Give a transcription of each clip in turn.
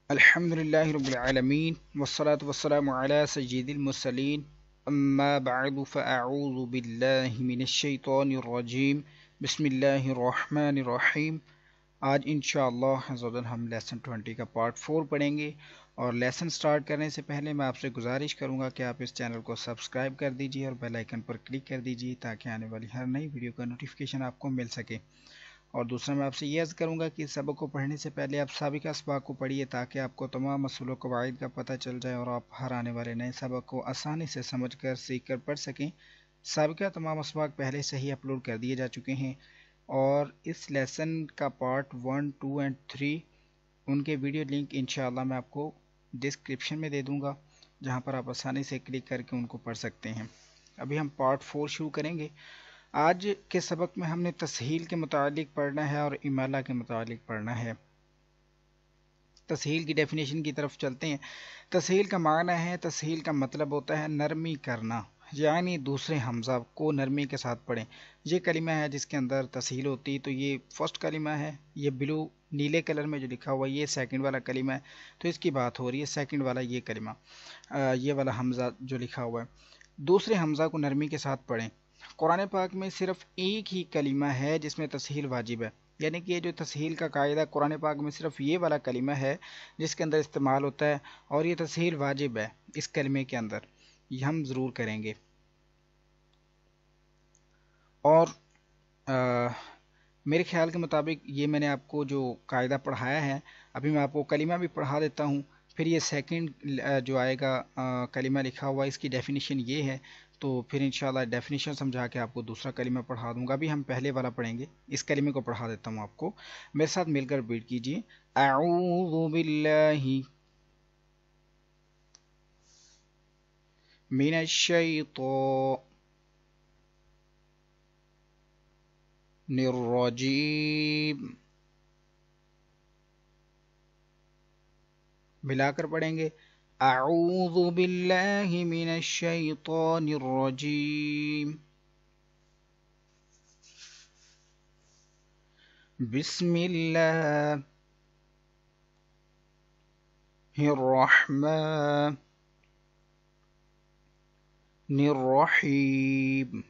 الحمدللہ رب العالمین والصلاة والسلام علی سید المرسلین اما بعد فاعوذ باللہ من الشیطان الرجیم بسم اللہ الرحمن الرحیم۔ آج انشاءاللہ حضرت ہم لیسن 20 کا پارٹ 4 پڑھیں گے، اور لیسن سٹارٹ کرنے سے پہلے میں آپ سے گزارش کروں گا کہ آپ اس چینل کو سبسکرائب کر دیجئے اور بیل آئیکن پر کلک کر دیجئے تاکہ آنے والی ہر نئی ویڈیو کا نوٹیفیکیشن آپ کو مل سکے۔ اور دوسرا میں آپ سے یہ عرض کروں گا کہ اس سبق کو پڑھنے سے پہلے آپ سابقہ اسباق کو پڑھیے تاکہ آپ کو تمام اصول و قواعد کا پتہ چل جائے اور آپ ہر آنے والے نئے سبق کو آسانی سے سمجھ کر سیکھ کر پڑھ سکیں۔ سابقہ تمام اسباق پہلے سے ہی اپلوڈ کر دیے جا چکے ہیں، اور اس لیسن کا پارٹ 1، 2 اینڈ 3 ان کے ویڈیو لنک انشاءاللہ میں آپ کو ڈسکرپشن میں دے دوں گا، جہاں پر آپ آسانی سے کلک کر کے ان کو پڑھ سکتے ہیں۔ ابھی ہم پارٹ 4 شروع کریں گے۔ آج کے سبق میں ہم نے تسہیل کے متعلق پڑھنا ہے اور امالہ کے متعلق پڑھنا ہے۔ تسہیل کی ڈیفینیشن کی طرف چلتے ہیں۔ تسہیل کا معنی ہے، تسہیل کا مطلب ہوتا ہے نرمی کرنا، یعنی دوسرے حمزہ کو نرمی کے ساتھ پڑھیں۔ یہ کلمہ ہے جس کے اندر تسہیل ہوتی، تو یہ فرسٹ کلمہ ہے، یہ بلو نیلے کلر میں جو لکھا ہوا ہے یہ سیکنڈ والا کلمہ ہے، تو اس کی بات ہو رہی ہے سیکنڈ والا یہ کلمہ، یہ والا حمزہ جو لکھا ہوا ہے، دوسرے حمزہ کو نرمی کے ساتھ پڑھیں۔ قرآن پاک میں صرف ایک ہی کلمہ ہے جس میں تسہیل واجب ہے، یعنی کہ یہ جو تسہیل کا قاعدہ قرآن پاک میں صرف یہ والا کلمہ ہے جس کے اندر استعمال ہوتا ہے، اور یہ تسہیل واجب ہے اس کلمے کے اندر، یہ ہم ضرور کریں گے۔ اور میرے خیال کے مطابق یہ میں نے آپ کو جو قاعدہ پڑھایا ہے، ابھی میں آپ کو کلمہ بھی پڑھا دیتا ہوں، پھر یہ سیکنڈ جو آئے گا کلمہ لکھا ہوا اس کی ڈیفینیشن یہ ہے، تو پھر انشاءاللہ ڈیفینیشن سمجھا کے آپ کو دوسرا کلمہ پڑھا دوں گا۔ ابھی ہم پہلے والا پڑھیں گے، اس کلمے کو پڑھا دیتا ہوں آپ کو، میرے ساتھ مل کر ریپیٹ کیجیے۔ اعوذ باللہ من الشیطان الرجیم، ملا کر پڑھیں گے۔ اعوذ باللہ من الشیطان الرجیم، بسم اللہ الرحمن الرحیم،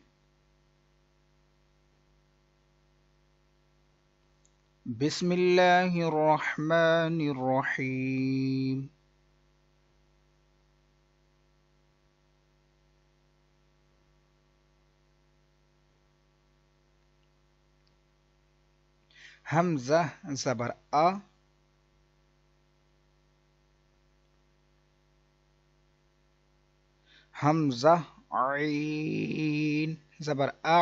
بسم اللہ الرحمن الرحیم، حمزہ زبر آ، حمزہ عین زبر آ،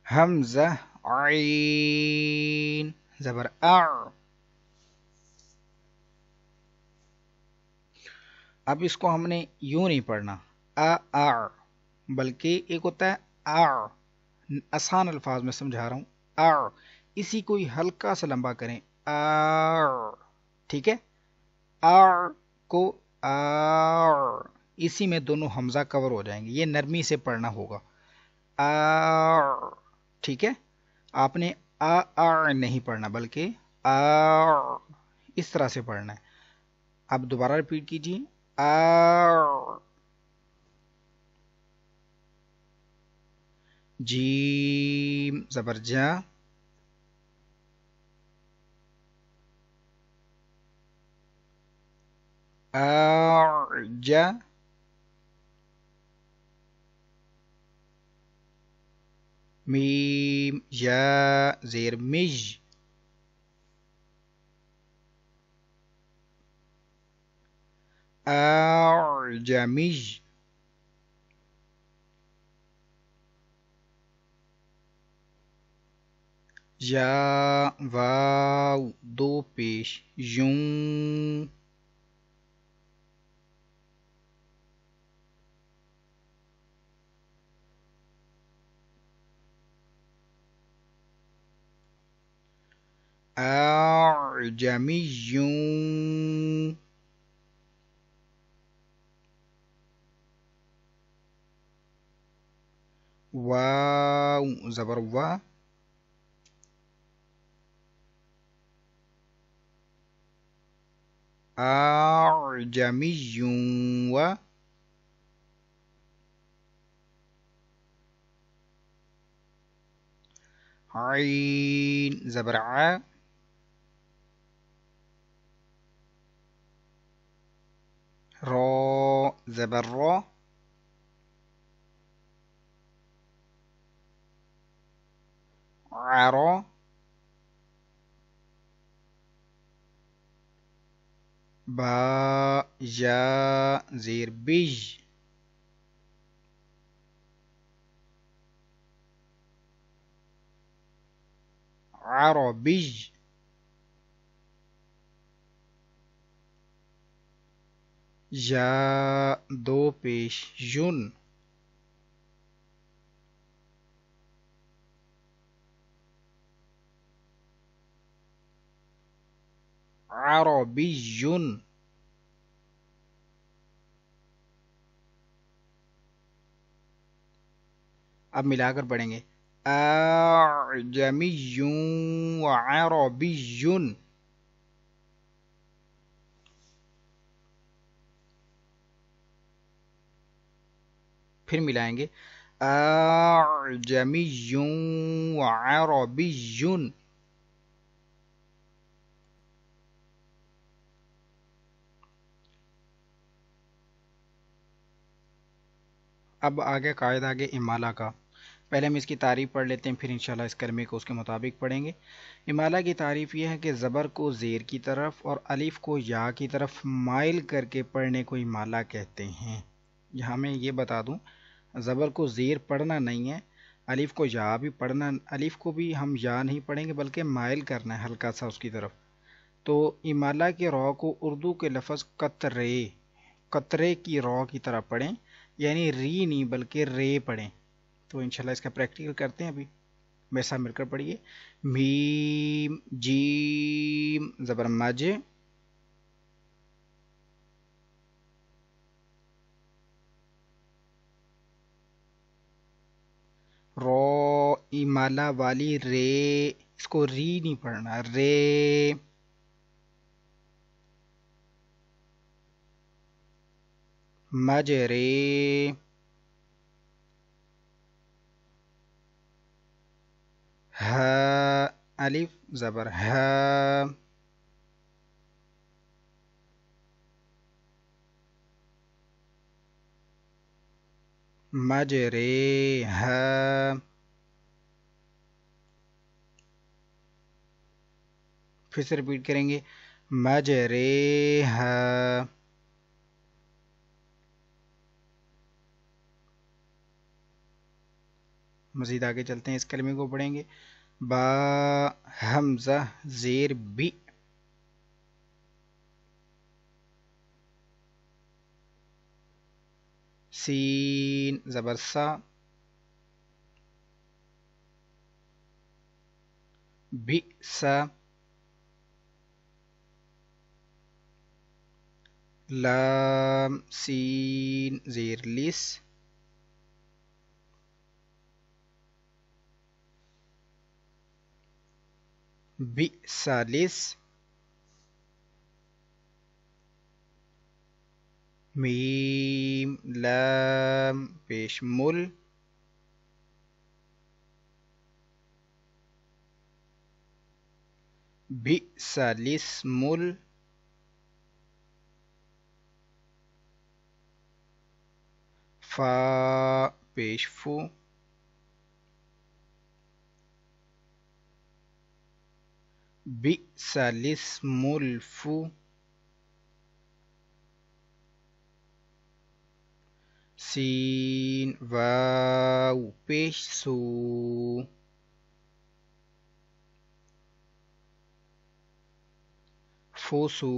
حمزہ عین زبر آ۔ اب اس کو ہم نے یوں نہیں پڑھنا آ، بلکہ ایک ہوتا ہے آ، آسان الفاظ میں سمجھا رہا ہوں، آ، اسی کو ہی ہلکا سا لمبا کریں، آ، ٹھیک ہے، آ کو آ، اسی میں دونوں حمزہ کور ہو جائیں گے، یہ نرمی سے پڑھنا ہوگا، آ، ٹھیک ہے، آپ نے آ نہیں پڑھنا بلکہ آ اس طرح سے پڑھنا ہے۔ اب دوبارہ ریپیٹ کیجیے، آ، جیم زبر جا، جا، میم یا زیر مج، اعجمج، یا واو دو پیش، یوں، اعجمیوں، واو زبر وا، أعجمي و عين زبر ع را زبر را عرا با جا زیر بج عربي جا دو پیش جن عربي اب ملا کر پڑھیں گے اعجمی وعربی پھر ملائیں گے اعجمی وعربی اب آگے قاعدہ آگے امالہ کا پہلے ہم اس کی تعریف پڑھ لیتے ہیں پھر انشاءاللہ اس کلمے کو اس کے مطابق پڑھیں گے امالہ کی تعریف یہ ہے کہ زبر کو زیر کی طرف اور الف کو یا کی طرف مائل کر کے پڑھنے کو امالہ کہتے ہیں یہاں میں یہ بتا دوں زبر کو زیر پڑھنا نہیں ہے الف کو یا بھی پڑھنا الف کو بھی ہم یا نہیں پڑھیں گے بلکہ مائل کرنا ہے ہلکا سا اس کی طرف تو امالہ کے رو کو اردو کے لفظ قطرے کی رو کی طرح پڑھیں یعنی ری نہیں بلکہ رے پڑھیں تو انشاءاللہ اس کا پریکٹیکل کرتے ہیں ابھی میرے ساتھ مل کر پڑھیے میم جیم زبر مج رو امالہ والی رے اس کو ری نہیں پڑھنا رے مجرے ها الف زبر ها مجرے ها پھر سے ریپیٹ کریں گے مجرے ها مزید آگے چلتے ہیں اس کلمے کو پڑھیں گے با حمزہ زیر بی سین زبر سا بی سا لام سین زیر لس بئس لس میم لام پیش مل بئس الاسم فا پیش فو بئس الاسم الفو سین واو پیش سو فوسو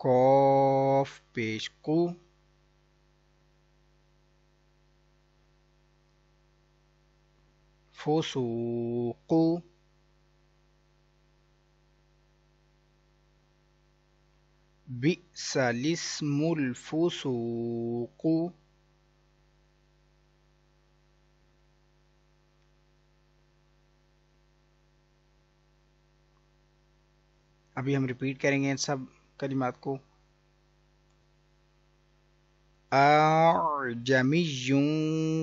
قاف پیش قو فسوقو بئس الاسم الفسوق ابھی ہم ریپیٹ کریں گے ان سب کلمات کو. اعجمی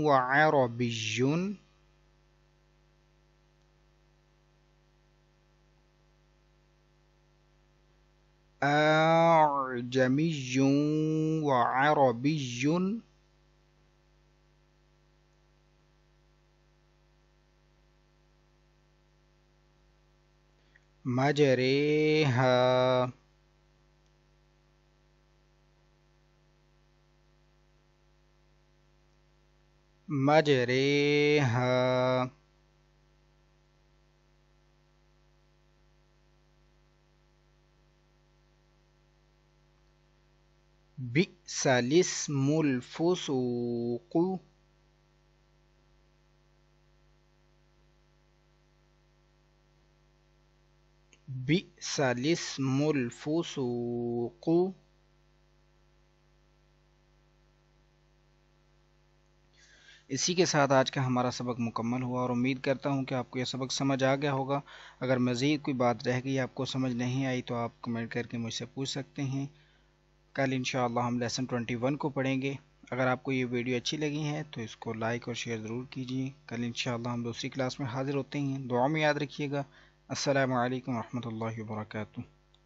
وعربی. اعجمی وعربی. مجریها. مجریها. بئس الاسم الفسوق. بئس الاسم الفسوق. اسی کے ساتھ آج کا ہمارا سبق مکمل ہوا اور امید کرتا ہوں کہ آپ کو یہ سبق سمجھ آ گیا ہوگا. اگر مزید کوئی بات رہ گئی آپ کو سمجھ نہیں آئی تو آپ کمنٹ کر کے مجھ سے پوچھ سکتے ہیں. کل انشاءاللہ ہم لیسن 21 کو پڑھیں گے. اگر آپ کو یہ ویڈیو اچھی لگی ہے تو اس کو لائک اور شیئر ضرور کیجیے. کل انشاءاللہ ہم دوسری کلاس میں حاضر ہوتے ہیں. دعا میں یاد رکھیے گا. السلام علیکم ورحمۃ اللہ وبرکاتہ.